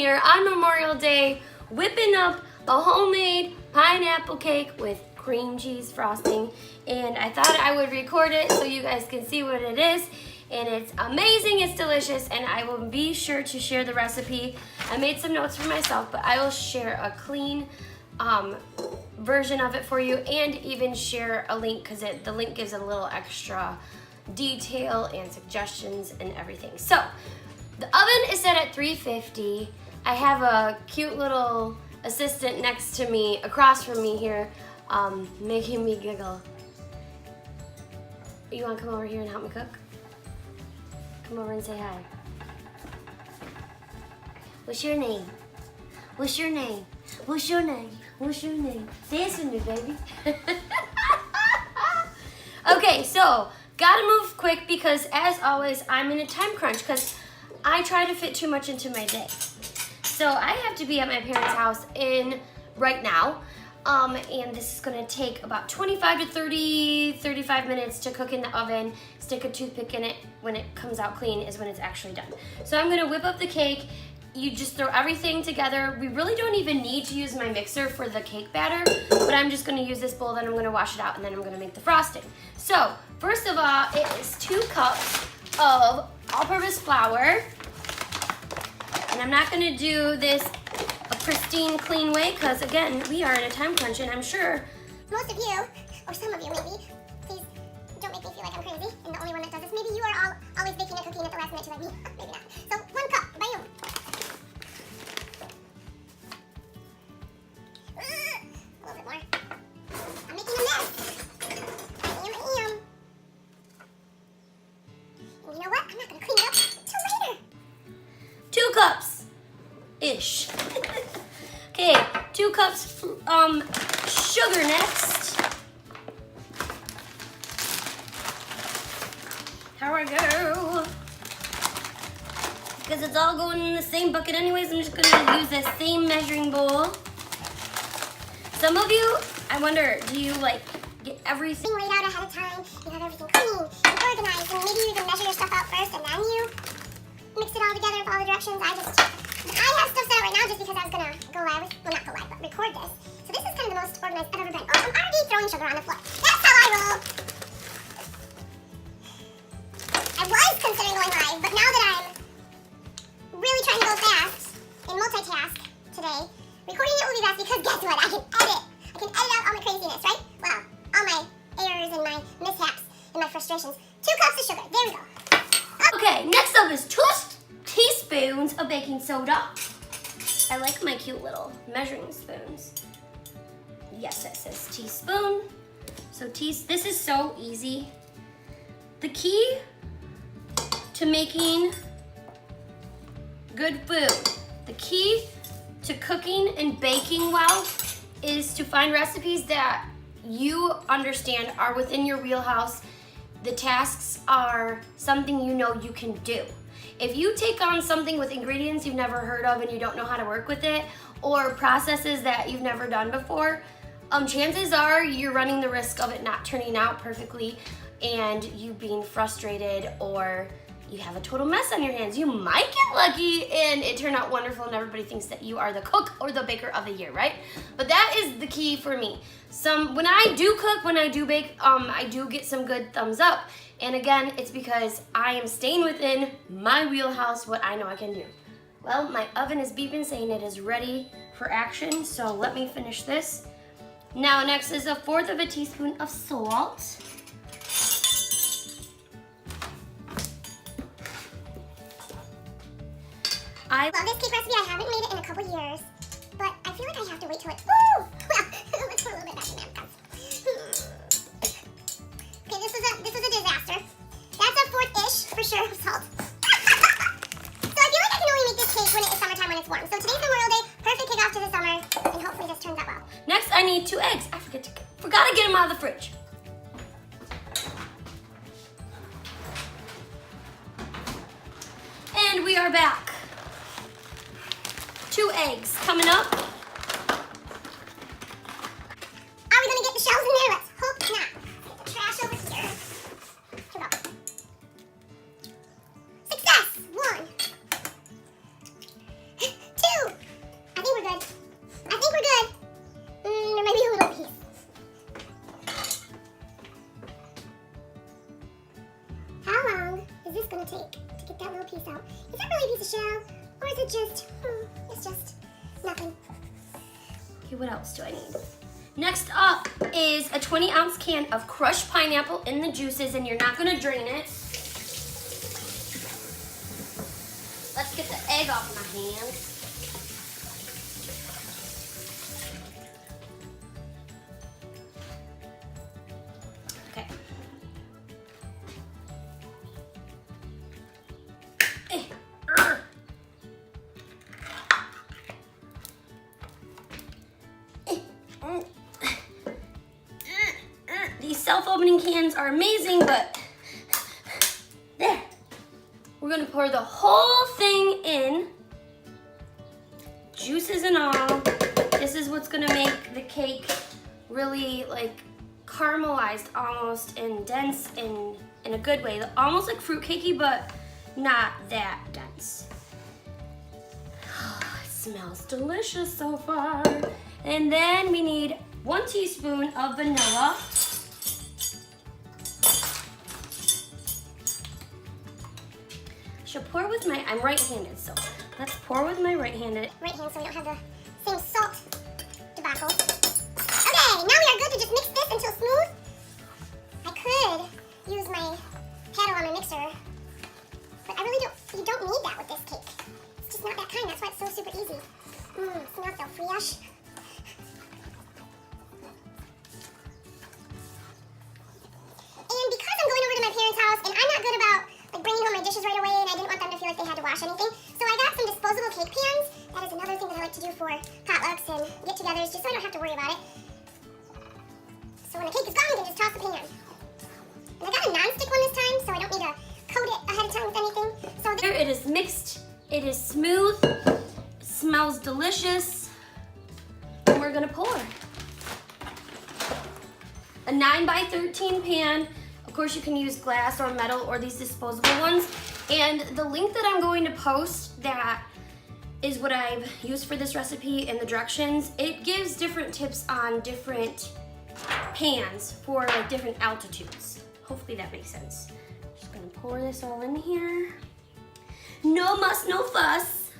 here on Memorial Day, whipping up a homemade pineapple cake with cream cheese frosting, and I thought I would record it so you guys can see what it is. And it's amazing, it's delicious, and I will be sure to share the recipe. I made some notes for myself, but I will share a clean version of it for you, and even share a link, because the link gives a little extra detail and suggestions and everything. So the oven is set at 350. I have a cute little assistant next to me, across from me here, making me giggle. You want to come over here and help me cook? Come over and say hi. What's your name? What's your name? What's your name? What's your name? Dance with me, baby. Okay, so gotta move quick because, as always, I'm in a time crunch because I try to fit too much into my day. So I have to be at my parents' house right now. And this is gonna take about 25 to 35 minutes to cook in the oven. Stick a toothpick in it. When it comes out clean is when it's actually done. So I'm gonna whip up the cake. You just throw everything together. We really don't even need to use my mixer for the cake batter, but I'm just gonna use this bowl, then I'm gonna wash it out, and then I'm gonna make the frosting. So first of all, it is 2 cups of all-purpose flour. And I'm not gonna do this a pristine, clean way, because again, we are in a time crunch, and I'm sure most of you, or some of you maybe, please don't make me feel like I'm crazy and the only one that does this. Maybe you are all always baking and cooking at the last minute, like me. Maybe not. So 1 cup, bam. A little bit more. I'm making a mess. I am. And you know what? I'm not gonna clean it up till later. 2 cups-ish. Okay, 2 cups sugar next. Here we go. Because it's all going in the same bucket anyways, I'm just gonna use the same measuring bowl. Some of you, I wonder, do you like get everything Laid out ahead of time, you have everything clean and organized, and maybe you even measure your stuff out first and then you mix it all together and follow the directions. I have stuff set up right now just because I was gonna go live, well not go live, but record this. So this is kind of the most organized I've ever been. Oh, I'm already throwing sugar on the floor. That's how I roll. I was considering going live, but now that I'm really trying to go fast and multitask today, recording it will be best because guess what? I can edit. I can edit out all my craziness, right? Wow, all my errors and my mishaps and my frustrations. 2 cups of sugar. There we go. Okay, next up is 2 teaspoons of baking soda. I like my cute little measuring spoons. Yes, it says teaspoon. So this is so easy. The key to making good food, the key to cooking and baking well, is to find recipes that you understand are within your wheelhouse. The tasks are something you know you can do. If you take on something with ingredients you've never heard of and you don't know how to work with it, or processes that you've never done before, chances are you're running the risk of it not turning out perfectly and you being frustrated, or you have a total mess on your hands. You might get lucky and it turned out wonderful and everybody thinks that you are the cook or the baker of the year, right? But that is the key for me. When I do cook, when I do bake, I do get some good thumbs up. And again, it's because I am staying within my wheelhouse, what I know I can do. Well, my oven is beeping saying it is ready for action, so let me finish this. Now next is 1/4 teaspoon of salt. I love this cake recipe. I haven't made it in a couple years, but I feel like I have to wait till it's, woo! Well, let's put a little bit back in there. Okay, this was a disaster. That's a 4th-ish, for sure, of salt. So I feel like I can only make this cake when it is summertime, when it's warm. So today's Memorial Day, perfect kickoff to the summer, and hopefully this turns out well. Next, I need 2 eggs. I forgot to get them out of the fridge. And we are back. 2 eggs coming up. Are we gonna get the shells in there? Let's hope not. Get the trash over here. Here we go. Success! 1, 2, gonna take to get that little piece out. Is that really a piece of shell? Or is it just, it's just nothing. Okay, what else do I need? Next up is a 20-ounce can of crushed pineapple in the juices, and you're not gonna drain it. Let's get the egg off my hands. Okay. These self-opening cans are amazing, but there. We're gonna pour the whole thing in, juices and all. This is what's gonna make the cake really like caramelized almost and dense in a good way. Almost like fruitcakey, but not that dense. It smells delicious so far. And then we need 1 teaspoon of vanilla. Should pour with my, I'm right-handed, so let's pour with my right-handed. Right hand, so we don't have the same salt debacle. Okay, now we are good to just mix this until smooth. I could use my paddle on my mixer, but I really you don't need that with this cake. It's just not that kind, that's why it's so super easy. Smells so fresh. And because I'm going over to my parents' house and I'm not good about like bringing home my dishes right away, and I didn't want them to feel like they had to wash anything, so I got some disposable cake pans. That is another thing that I like to do for potlucks and get-togethers, just so I don't have to worry about it. So when the cake is gone, we can just toss the pan. And I got a non-stick one this time, so I don't need to coat it ahead of time with anything. So There it is mixed, it is smooth, it smells delicious, and we're gonna pour. A 9x13 pan. Of course, you can use glass or metal or these disposable ones. And the link that I'm going to post that is what I've used for this recipe and the directions. It gives different tips on different pans for like different altitudes. Hopefully that makes sense. Just gonna pour this all in here. No muss, no fuss.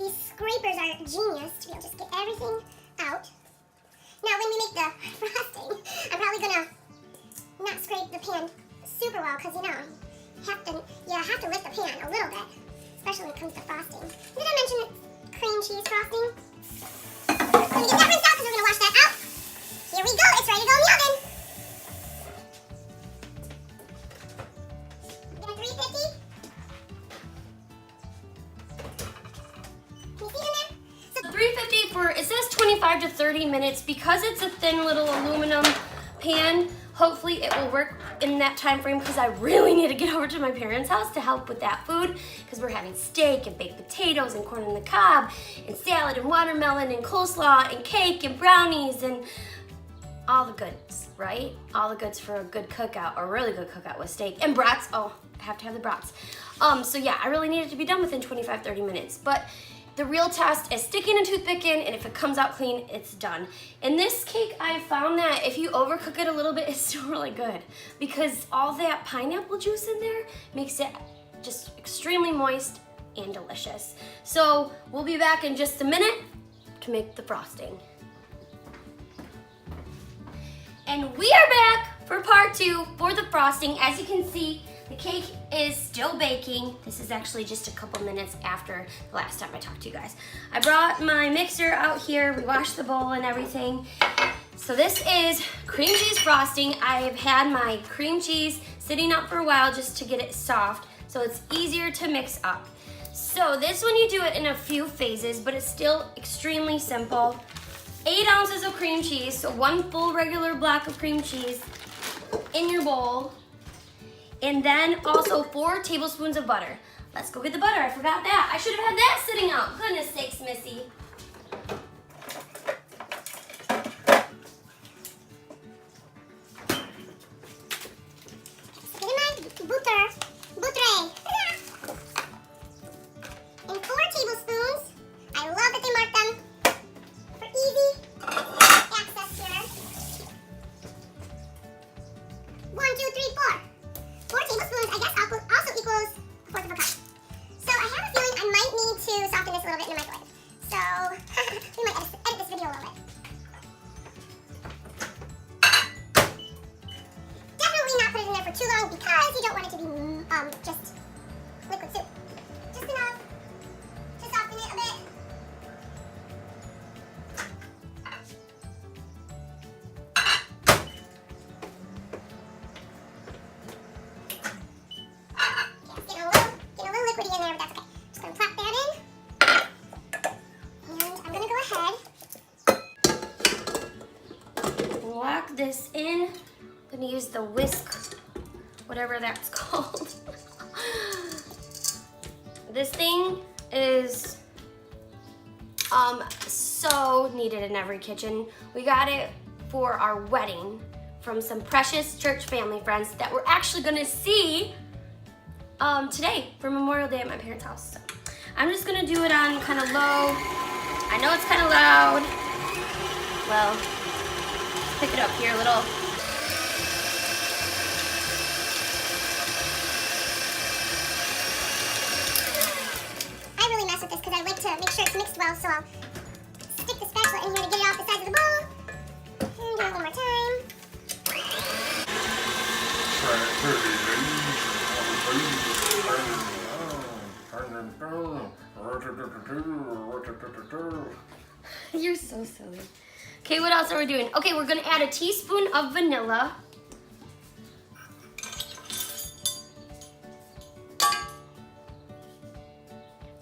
these scrapers are genius to be able to just get everything out. Now when we make the frosting, I'm probably gonna not scrape the pan super well because you have to lift the pan a little bit, especially when it comes to frosting. Did I mention it's cream cheese frosting? Let me get that rinsed out because we're gonna wash that out. Here we go, it's ready to go in the oven. We're gonna 350. Can you see it in there? So 350 for, it says 25 to 30 minutes. Because it's a thin little aluminum pan, hopefully it will work in that time frame because I really need to get over to my parents' house to help with that food because we're having steak and baked potatoes and corn on the cob and salad and watermelon and coleslaw and cake and brownies and all the goods, right? All the goods for a good cookout, or a really good cookout with steak and brats. Oh, I have to have the brats. So yeah, I really need it to be done within 25, 30 minutes. But the real test is sticking a toothpick in, and if it comes out clean, it's done. In this cake, I found that if you overcook it a little bit, it's still really good because all that pineapple juice in there makes it just extremely moist and delicious. So we'll be back in just a minute to make the frosting. And we are back for part 2 for the frosting. As you can see, the cake is still baking. This is actually just a couple minutes after the last time I talked to you guys. I brought my mixer out here. We washed the bowl and everything. So this is cream cheese frosting. I've had my cream cheese sitting up for a while just to get it soft, so it's easier to mix up. So this one you do it in a few phases, but it's still extremely simple. 8 ounces of cream cheese, so 1 full regular block of cream cheese in your bowl. And then also 4 tablespoons of butter. Let's go get the butter, I forgot that. I should have had that sitting out. Goodness sakes, Missy. Get in my butter. And 4 tablespoons. I love that they mark them for easy access here. 1, 2, 3, 4. 4 tablespoons, I guess, also equals a fourth of a cup. So I have a feeling I might need to soften this a little bit in the microwave. So we might edit this video a little bit. Definitely not put it in there for too long because you don't want it to be just liquid soup. Just enough to soften it a bit. Lock this in. I'm gonna use the whisk, whatever that's called. This thing is so needed in every kitchen. We got it for our wedding from some precious church family friends that we're actually gonna see today for Memorial Day at my parents' house. So I'm just gonna do it on kind of low. I know it's kind of loud. Well, pick it up here a little. I really mess with this because I like to make sure it's mixed well, so I'll stick the spatula in here to get it off the sides of the bowl. And do it one more time. You're so silly. Okay, what else are we doing? Okay, we're gonna add a teaspoon of vanilla.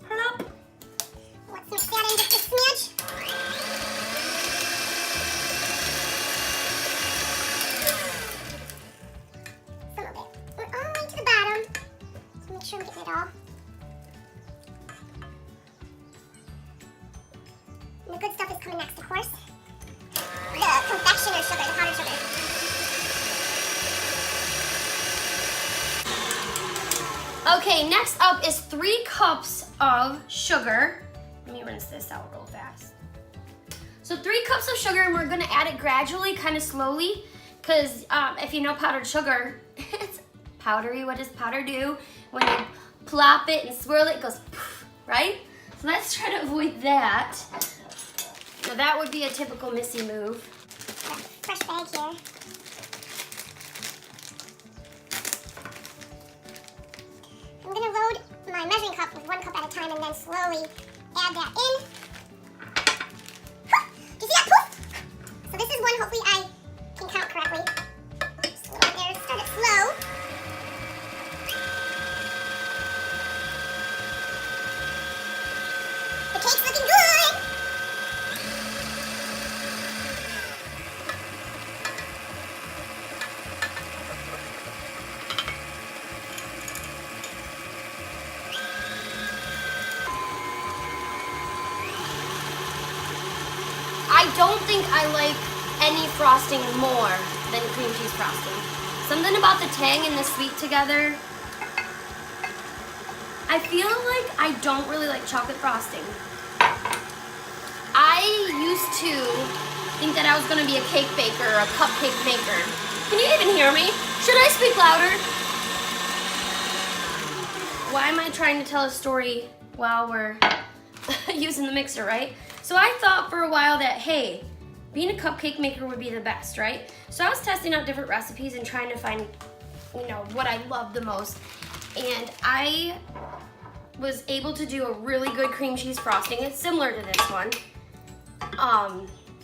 Plop. Let's mix that in just a smidge. Some of it. We're all the way to the bottom. So make sure we get it all. And the good stuff is coming next, of course. The confectioner's sugar, the powdered sugar. Okay, next up is 3 cups of sugar. Let me rinse this out real fast. So 3 cups of sugar, and we're gonna add it gradually, kind of slowly, because if you know powdered sugar, it's powdery. What does powder do? When you plop it and swirl it, it goes poof, right? So let's try to avoid that. So that would be a typical Missy move. Fresh bag here. I'm gonna load my measuring cup with 1 cup at a time and then slowly add that in. Do you see that poof? So this is one hopefully I can count correctly. Just a little bit there, start it slow. The cake's looking good. I don't think I like any frosting more than cream cheese frosting. Something about the tang and the sweet together. I feel like I don't really like chocolate frosting. I used to think that I was gonna be a cake baker or a cupcake maker. Can you even hear me? Should I speak louder? Why am I trying to tell a story while we're using the mixer, right? So I thought for a while that, hey, being a cupcake maker would be the best, right? So I was testing out different recipes and trying to find, you know, what I love the most. And I was able to do a really good cream cheese frosting. It's similar to this one.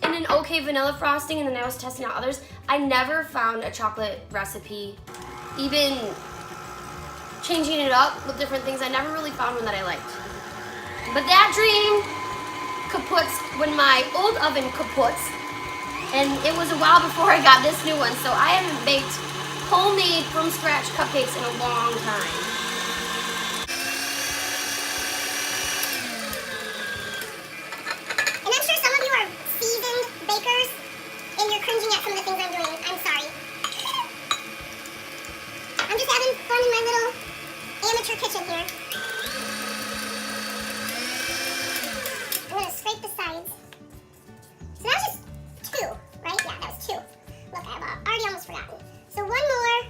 And an okay vanilla frosting, and then I was testing out others. I never found a chocolate recipe, even changing it up with different things. I never really found one that I liked. But that dream kaputs when my old oven kaputs, and it was a while before I got this new one, so I haven't baked homemade from scratch cupcakes in a long time. And I'm sure some of you are seasoned bakers and you're cringing at some of the things I'm doing. I'm sorry. I'm just having fun in my little amateur kitchen here. I'm gonna scrape the sides. So that was just 2, right? Yeah, that was 2. Look, I've already almost forgotten. So 1 more.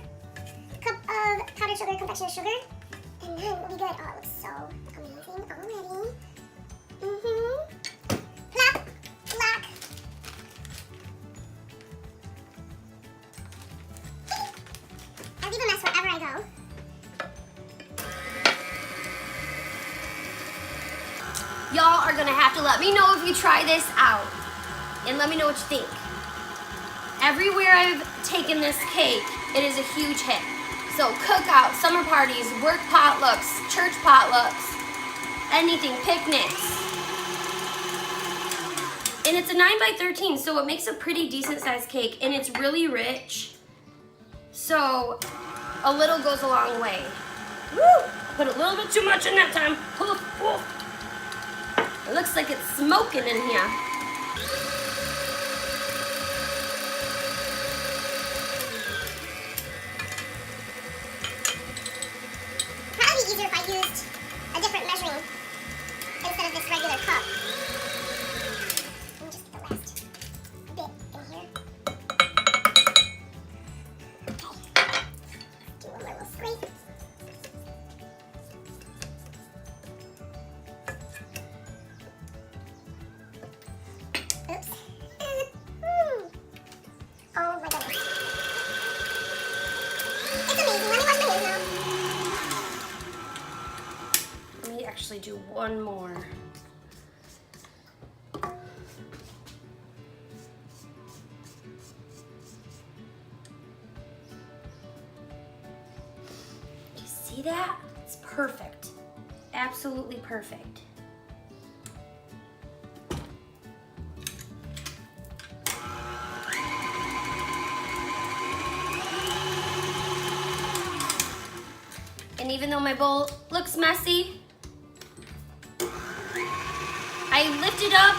confectioner sugar. And then we'll be good. Oh, it looks so amazing already. Plop, lock. I leave a mess wherever I go. Y'all are gonna have to let me know if you try this out. And let me know what you think. Everywhere I've taken this cake, it is a huge hit. So cookouts, summer parties, work potlucks, church potlucks, anything, picnics. And it's a 9x13, so it makes a pretty decent sized cake, and it's really rich. So a little goes a long way. Woo! Put a little bit too much in that time. Poof, poof. It looks like it's smoking in here. Probably easier if I used a different measuring instead of this regular cup. Let me just get the last bit in here. Okay. Do one more little scrape. Oops. Oh my goodness. It's amazing. Let me wash my hands now. Let me actually do one more. Do you see that? It's perfect. Absolutely perfect. And even though my bowl looks messy, I lift it up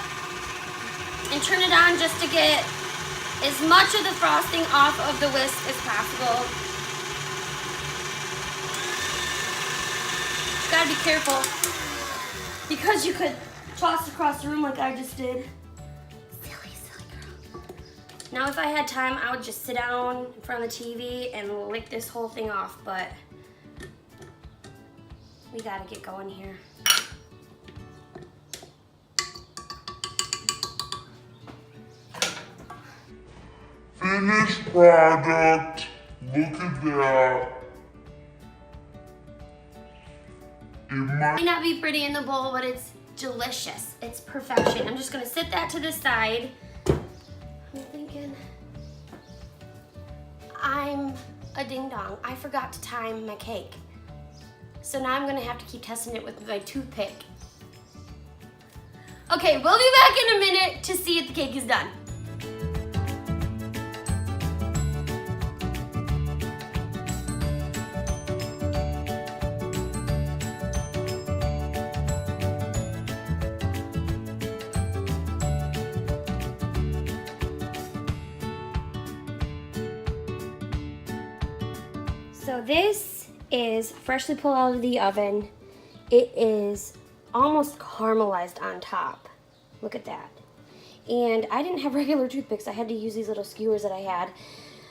and turn it on just to get as much of the frosting off of the whisk as possible. Gotta be careful because you could toss across the room like I just did. Silly, silly girl. Now if I had time, I would just sit down in front of the TV and lick this whole thing off, but we gotta get going here. Finished product. Look at that. It Might not be pretty in the bowl, but it's delicious. It's perfection. I'm just gonna sit that to the side. I'm thinking, I'm a ding dong. I forgot to time my cake. So now I'm gonna have to keep testing it with my toothpick. Okay, we'll be back in a minute to see if the cake is done. So this is freshly pulled out of the oven. It is almost caramelized on top. Look at that. And I didn't have regular toothpicks. I had to use these little skewers that I had.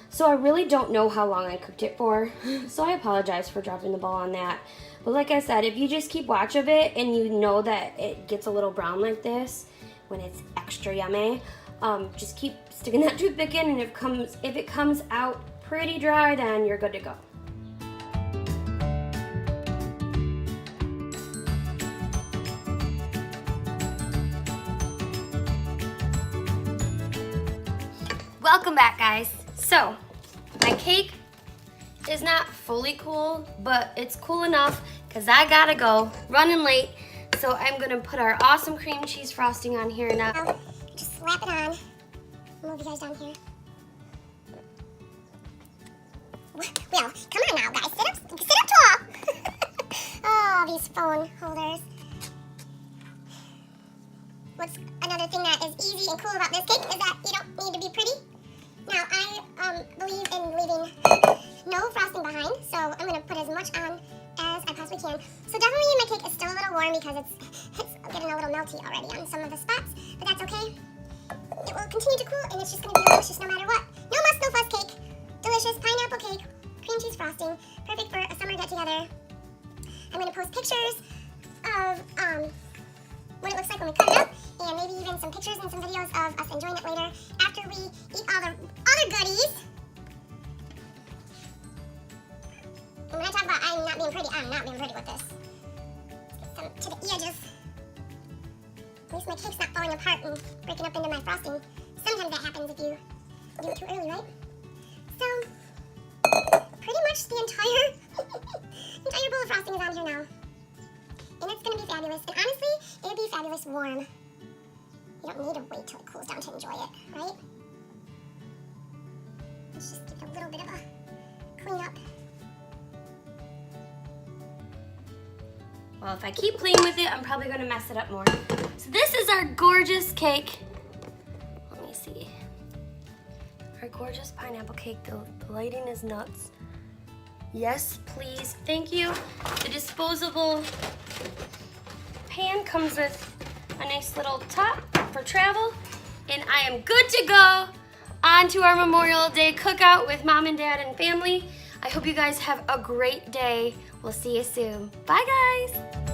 So I really don't know how long I cooked it for. So I apologize for dropping the ball on that. But like I said, if you just keep watch of it and you know that it gets a little brown like this when it's extra yummy, just keep sticking that toothpick in, and if it comes out pretty dry, then you're good to go. Welcome back, guys. So, my cake is not fully cool, but it's cool enough because I gotta go, running late. So I'm gonna put our awesome cream cheese frosting on here now. Just slap it on. Move you guys down here. Well, come on now, guys. Sit up tall. Oh, these phone holders. What's another thing that is easy and cool about this cake is that you don't need to be pretty. Now, I believe in leaving no frosting behind, so I'm going to put as much on as I possibly can. So definitely my cake is still a little warm because it's getting a little melty already on some of the spots, but that's okay. It will continue to cool, and it's just going to be delicious no matter what. No muss, no fuss cake. Delicious pineapple cake, cream cheese frosting, perfect for a summer get-together. I'm gonna post pictures of what it looks like when we cut it up, and maybe even some pictures and some videos of us enjoying it later after we eat all the other goodies. And when I talk about I'm not being pretty with this. Let's get some to the edges. At least my cake's not falling apart and breaking up into my frosting. Sometimes that happens if you do it too early, right? So, pretty much the entire bowl of frosting is on here now. And it's gonna be fabulous. And honestly, it'll be fabulous warm. You don't need to wait till it cools down to enjoy it, right? Let's just give it a little bit of a clean up. Well, if I keep playing with it, I'm probably gonna mess it up more. So this is our gorgeous cake. Let me see. Our gorgeous pineapple cake. The lighting is nuts. Yes, please, thank you. The disposable pan comes with a nice little top for travel. And I am good to go on to our Memorial Day cookout with Mom and Dad and family. I hope you guys have a great day. We'll see you soon. Bye, guys.